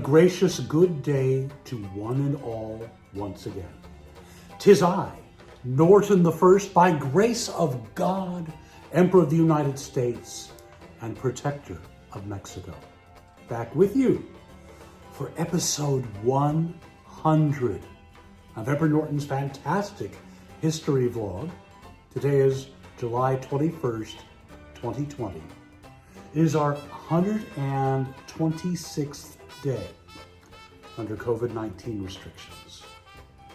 gracious good day to one and all once again. 'Tis I, Norton the First, by grace of God, Emperor of the United States and Protector of Mexico, back with you for episode 100 of Emperor Norton's fantastic history vlog. Today is July 21st, 2020. It is our 126th day under COVID-19 restrictions.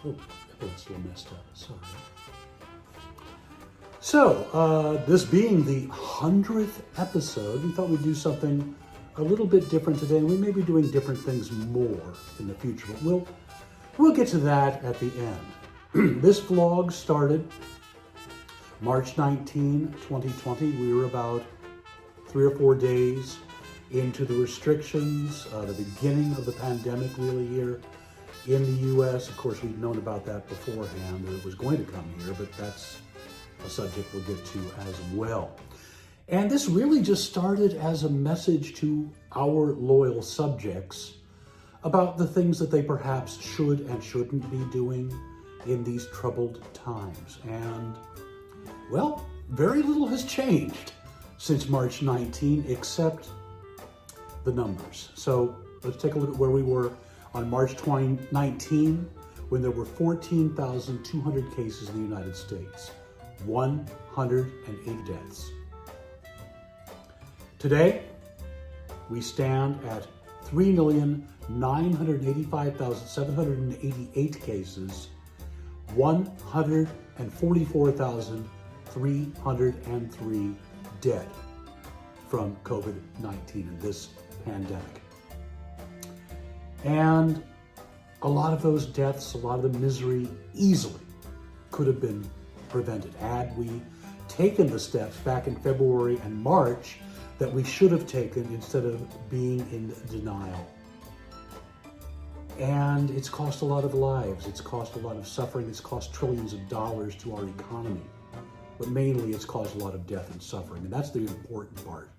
Oh, it's a little messed up, sorry. So, this being the 100th episode, we thought we'd do something a little bit different today. We may be doing different things more in the future, but we'll get to that at the end. This vlog started March 19, 2020. We were about 3 or 4 days into the restrictions, the beginning of the pandemic really here in the U.S. Of course, we'd known about that beforehand, that it was going to come here, but that's a subject we'll get to as well. And this really just started as a message to our loyal subjects about the things that they perhaps should and shouldn't be doing in these troubled times. And, well, very little has changed since March 19, except the numbers. So let's take a look at where we were on March 2019, when there were 14,200 cases in the United States, 108 deaths. Today, we stand at 3,985,788 cases, 144,303 dead from COVID-19 in this pandemic. And a lot of those deaths, a lot of the misery easily could have been prevented had we taken the steps back in February and March that we should have taken instead of being in denial. And it's cost a lot of lives, it's cost a lot of suffering, it's cost trillions of dollars to our economy. But mainly it's caused a lot of death and suffering, and that's the important part.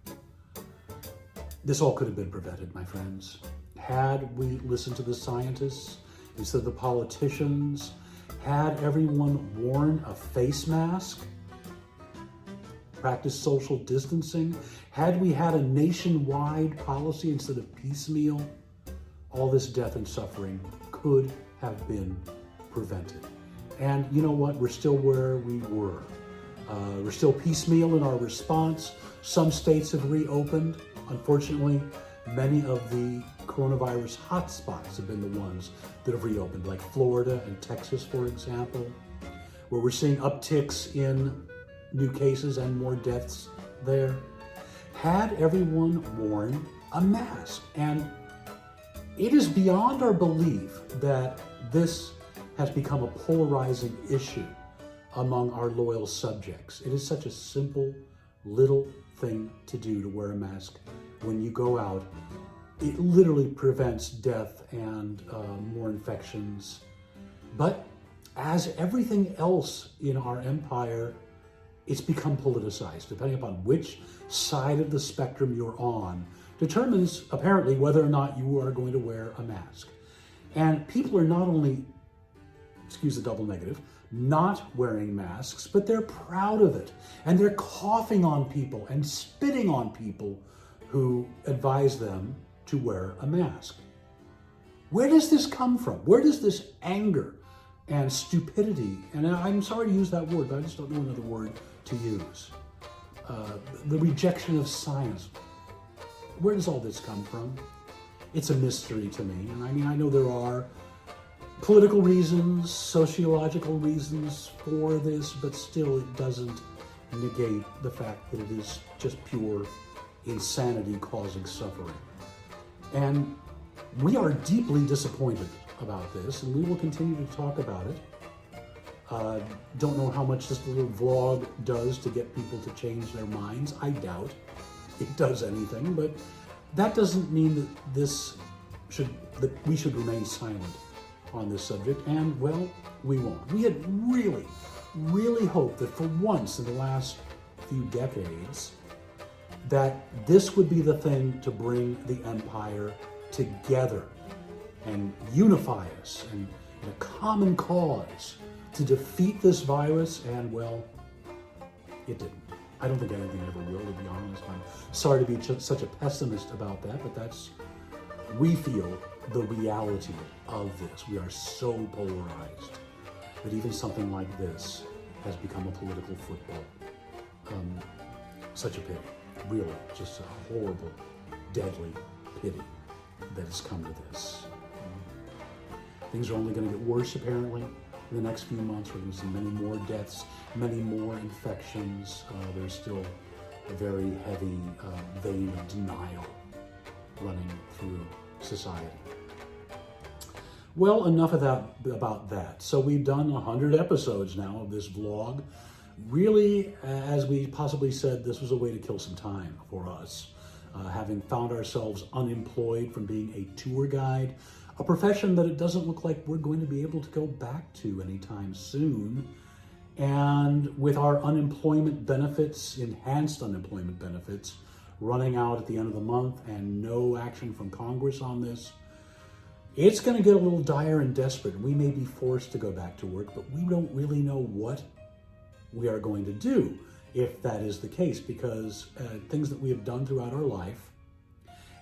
This all could have been prevented, my friends. Had we listened to the scientists instead of the politicians, had everyone worn a face mask, practiced social distancing, had we had a nationwide policy instead of piecemeal, all this death and suffering could have been prevented. And you know what? We're still where we were. We're still piecemeal in our response. Some states have reopened. Unfortunately, many of the coronavirus hotspots have been the ones that have reopened, like Florida and Texas, for example, where we're seeing upticks in new cases and more deaths there. Had everyone worn a mask? And it is beyond our belief that this has become a polarizing issue among our loyal subjects. It is such a simple little thing to do, to wear a mask when you go out. It literally prevents death and more infections. But as everything else in our empire, it's become politicized. Depending upon which side of the spectrum you're on, determines apparently whether or not you are going to wear a mask. And people are not only, excuse the double negative, not wearing masks, but they're proud of it. And they're coughing on people and spitting on people who advise them to wear a mask. Where does this come from? Where does this anger and stupidity, and I'm sorry to use that word, but I just don't know another word to use, the rejection of science, where does all this come from? It's a mystery to me. And I mean, I know there are political reasons, sociological reasons for this, but still it doesn't negate the fact that it is just pure insanity causing suffering. And we are deeply disappointed about this, and we will continue to talk about it. Don't know how much this little vlog does to get people to change their minds. I doubt it does anything, but that doesn't mean that that we should remain silent on this subject, and well, we won't. We had really hoped that for once in the last few decades that this would be the thing to bring the empire together and unify us in a common cause to defeat this virus, and well, it didn't. I don't think anything ever will, to be honest. I'm sorry to be such a pessimist about that, but we feel the reality of this. We are so polarized that even something like this has become a political football. Such a pity, really, just a horrible, deadly pity that has come to this. Things are only going to get worse, apparently. In the next few months, we're going to see many more deaths, many more infections. There's still a very heavy vein of denial running through society. Well, enough of that about that. So we've done 100 episodes now of this vlog. Really, as we possibly said, this was a way to kill some time for us. Having found ourselves unemployed from being a tour guide, a profession that it doesn't look like we're going to be able to go back to anytime soon. And with our unemployment benefits, enhanced unemployment benefits, running out at the end of the month and no action from Congress on this, it's going to get a little dire and desperate. We may be forced to go back to work, but we don't really know what we are going to do if that is the case, because things that we have done throughout our life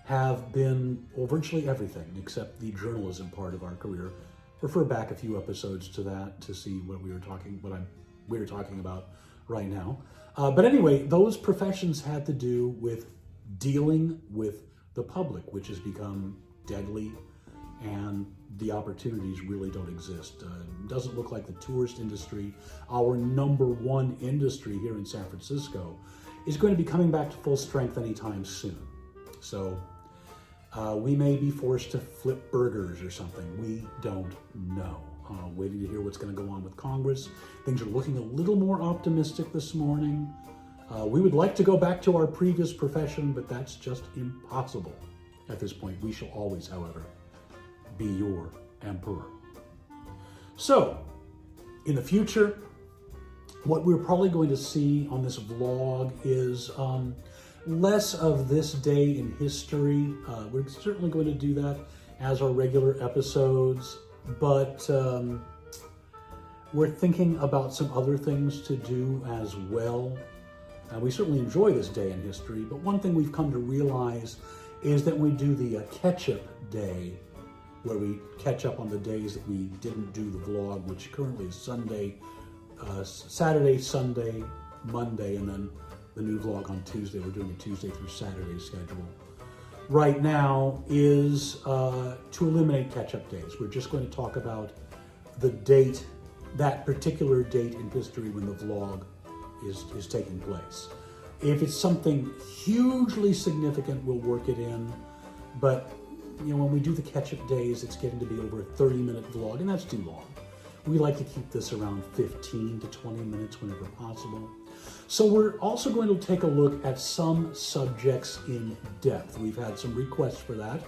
have been, well, virtually everything except the journalism part of our career. Refer back a few episodes to that to see what we were talking about right now. But anyway, those professions had to do with dealing with the public, which has become deadly, and the opportunities really don't exist. It doesn't look like the tourist industry, our number one industry here in San Francisco, is going to be coming back to full strength anytime soon. So we may be forced to flip burgers or something. We don't know. Waiting to hear what's going to go on with Congress. Things are looking a little more optimistic this morning. We would like to go back to our previous profession, but that's just impossible at this point. We shall always, however, be your emperor. So, in the future, what we're probably going to see on this vlog is less of this day in history. We're certainly going to do that as our regular episodes, but we're thinking about some other things to do as well. We certainly enjoy this day in history, but one thing we've come to realize is that when we do the catch-up day, where we catch up on the days that we didn't do the vlog, which currently is Saturday, Sunday, Monday, and then the new vlog on Tuesday. We're doing a Tuesday through Saturday schedule. Right now is to eliminate catch-up days. We're just going to talk about the date, that particular date in history when the vlog is taking place. If it's something hugely significant, we'll work it in, but when we do the catch-up days, it's getting to be over a 30-minute vlog, and that's too long. We like to keep this around 15 to 20 minutes whenever possible. So we're also going to take a look at some subjects in depth. We've had some requests for that,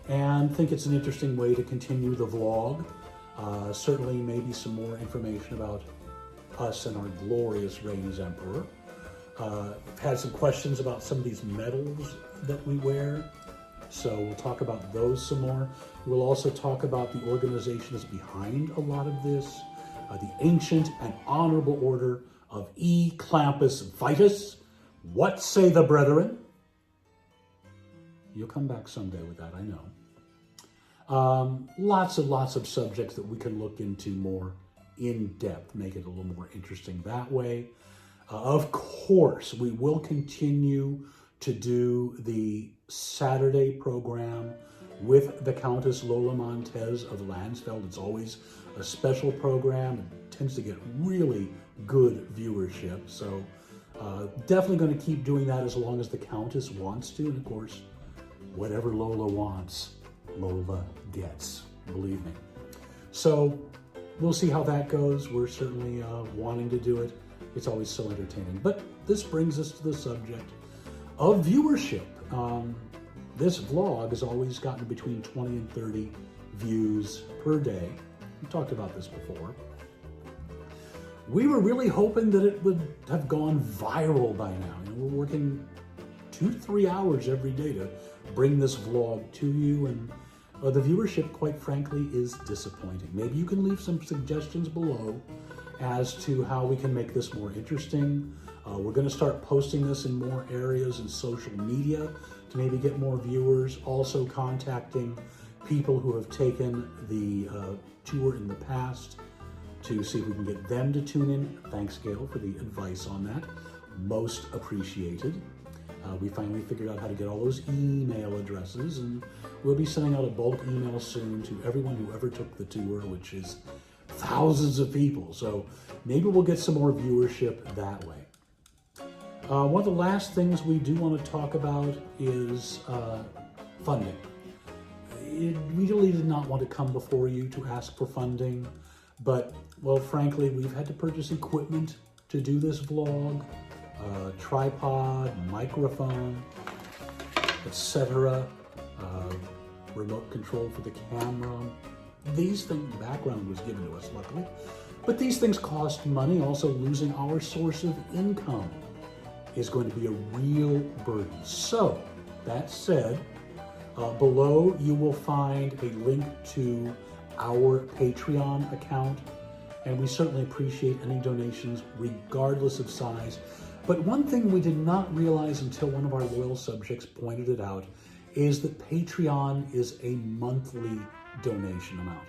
and think it's an interesting way to continue the vlog. Certainly maybe some more information about us and our glorious reign as emperor. Had some questions about some of these medals that we wear. So we'll talk about those some more. We'll also talk about the organization that's behind a lot of this, the Ancient and Honorable Order of E. Clampus Vitus. What say the brethren? You'll come back someday with that, I know. Lots of subjects that we can look into more in depth, make it a little more interesting that way. Of course, we will continue to do the Saturday program with the Countess Lola Montez of Lansfeld. It's always a special program. It tends to get really good viewership. So definitely going to keep doing that as long as the Countess wants to. And of course, whatever Lola wants, Lola gets, believe me. So we'll see how that goes. We're certainly wanting to do it. It's always so entertaining. But this brings us to the subject of viewership. This vlog has always gotten between 20 and 30 views per day. We talked about this before. We were really hoping that it would have gone viral by now. We're working 2 to 3 hours every day to bring this vlog to you, and The viewership, quite frankly, is disappointing. Maybe you can leave some suggestions below as to how we can make this more interesting. We're going to start posting this in more areas in social media to maybe get more viewers. Also contacting people who have taken the tour in the past to see if we can get them to tune in. Thanks, Gail, for the advice on that. Most appreciated. We finally figured out how to get all those email addresses, and we'll be sending out a bulk email soon to everyone who ever took the tour, which is thousands of people. So maybe we'll get some more viewership that way. One of the last things we do want to talk about is funding. We really did not want to come before you to ask for funding, but, well, frankly, we've had to purchase equipment to do this vlog. Tripod, microphone, etc. Remote control for the camera. These things, background was given to us, luckily. But these things cost money. Also, losing our source of income is going to be a real burden. So, that said, below you will find a link to our Patreon account, and we certainly appreciate any donations, regardless of size. But one thing we did not realize until one of our loyal subjects pointed it out is that Patreon is a monthly donation amount.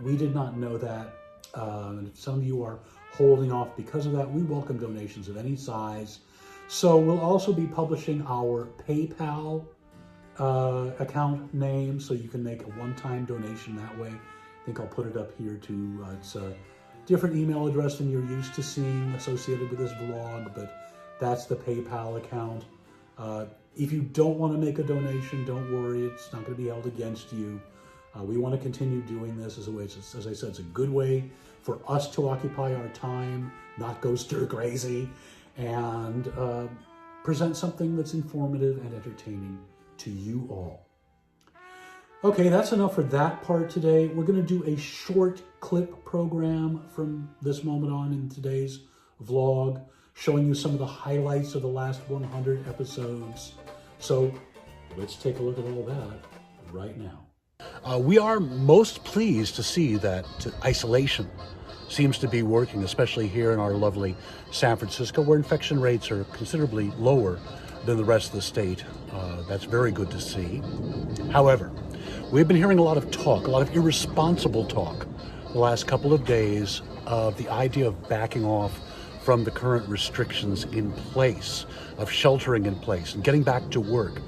We did not know that. And if some of you are holding off because of that, we welcome donations of any size. So we'll also be publishing our PayPal account name, so you can make a one-time donation that way. I think I'll put it up here too. It's a different email address than you're used to seeing associated with this vlog, but that's the PayPal account. If you don't want to make a donation, don't worry. It's not going to be held against you. We want to continue doing this as a way, as I said, it's a good way for us to occupy our time, not go stir crazy, and present something that's informative and entertaining to you all. Okay, that's enough for that part today. We're going to do a short clip program from this moment on in today's vlog, showing you some of the highlights of the last 100 episodes. So let's take a look at all that right now. We are most pleased to see that isolation seems to be working, especially here in our lovely San Francisco, where infection rates are considerably lower than the rest of the state. That's very good to see. However, we've been hearing a lot of talk, a lot of irresponsible talk the last couple of days of the idea of backing off from the current restrictions in place, of sheltering in place and getting back to work.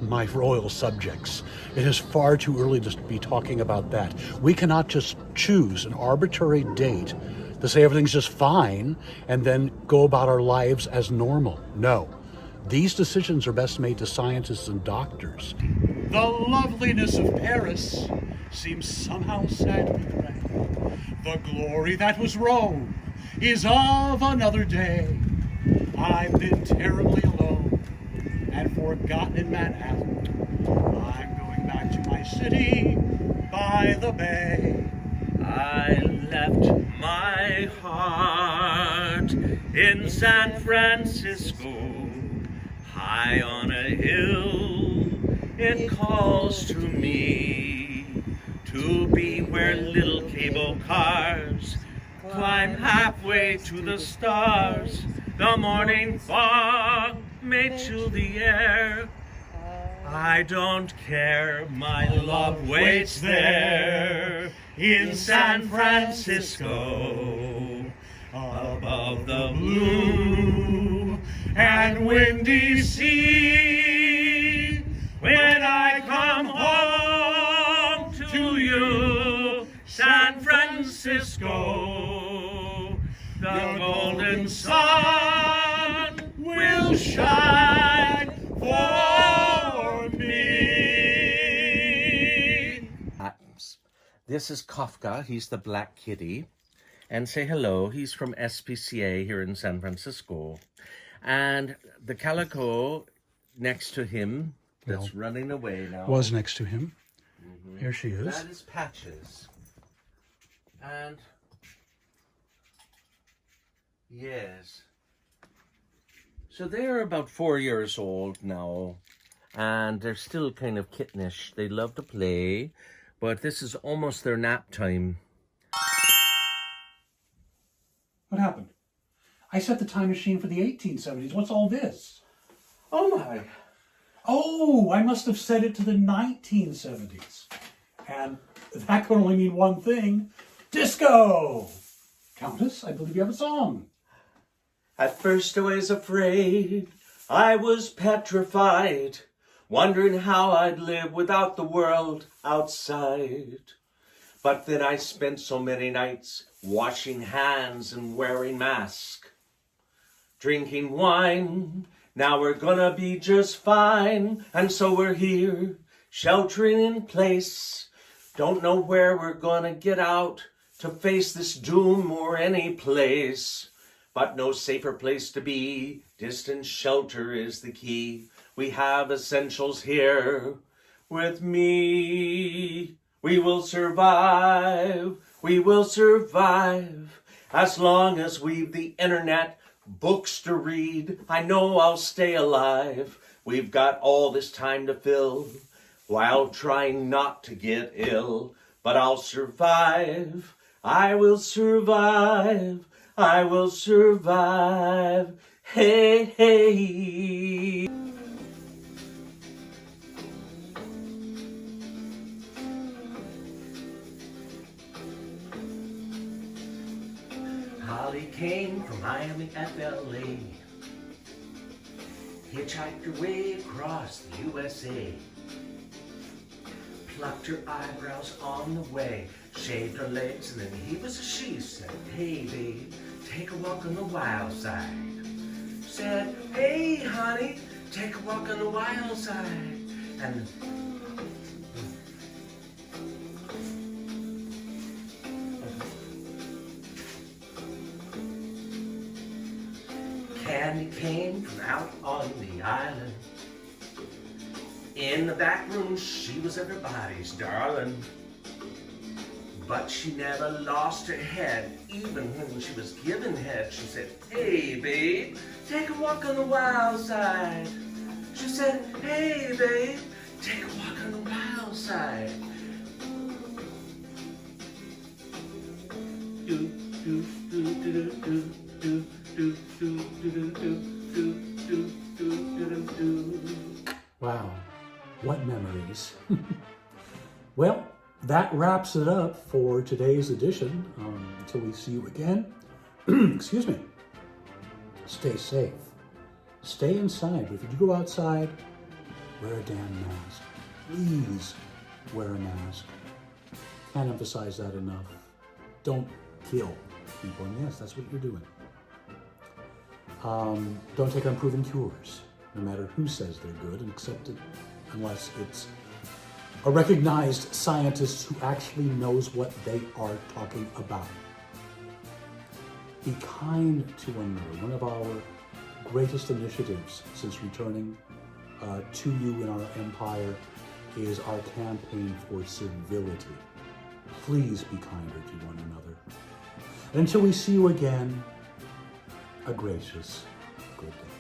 My royal subjects, it is far too early to be talking about that. We cannot just choose an arbitrary date to say everything's just fine and then go about our lives as normal. No. These decisions are best made to scientists and doctors. The loveliness of Paris seems somehow sadly gray. The glory that was Rome is of another day. I've been terribly alone and forgotten in Manhattan. I'm going back to my city by the bay. I left my heart in San Francisco, high on a hill. It calls to me to be where little cable cars climb halfway to the stars. The morning fog may chill the air. I don't care, my love waits there in San Francisco, above the blue and windy sea. When I come home to you, San Francisco, the golden sun will shine for me. This is Kafka, he's the Black Kitty. And say hello, he's from SPCA here in San Francisco. And the calico next to him, that's running away now. Was next to him. Here she is. That is Patches. And yes. So they're about 4 years old now. and they're still kind of kittenish. They love to play, but this is almost their nap time. What happened? I set the time machine for the 1870s. What's all this? Oh my. Oh, I must have set it to the 1970s. And that could only mean one thing. Disco! Countess, I believe you have a song. At first I was afraid, I was petrified, wondering how I'd live without the world outside. But then I spent so many nights washing hands and wearing masks, drinking wine. Now we're gonna be just fine. And so we're here, sheltering in place. Don't know where we're gonna get out to face this doom or any place. But no safer place to be. Distant shelter is the key. We have essentials here with me. We will survive. We will survive. As long as we've the internet, books to read, I know I'll stay alive. We've got all this time to fill while trying not to get ill. But I'll survive. I will survive. I will survive. Hey, hey. Holly came from Miami, FLA, hitchhiked her way across the USA, plucked her eyebrows on the way, shaved her legs, and then he was a she. Said, hey babe, take a walk on the wild side. Said, hey honey, take a walk on the wild side. And Candy came from out on the island. In the back room, she was everybody's darling. But she never lost her head. Even when she was given head, she said, hey babe, take a walk on the wild side. She said, hey babe, take a walk on the wild side. Do, do, do, do, do, do, do, do, do, do, do, do, do, do. Wow, what memories. Well, that wraps it up for today's edition. Until we see you again, excuse me, stay safe. Stay inside. But if you do go outside, wear a damn mask. Please wear a mask. Can't emphasize that enough. Don't kill people. And yes, that's what you're doing. Don't take unproven cures, no matter who says they're good, and accept it unless it's a recognized scientist who actually knows what they are talking about. Be kind to one another. One of our greatest initiatives since returning to you in our empire is our campaign for civility. Please be kinder to one another. And until we see you again, a gracious good day.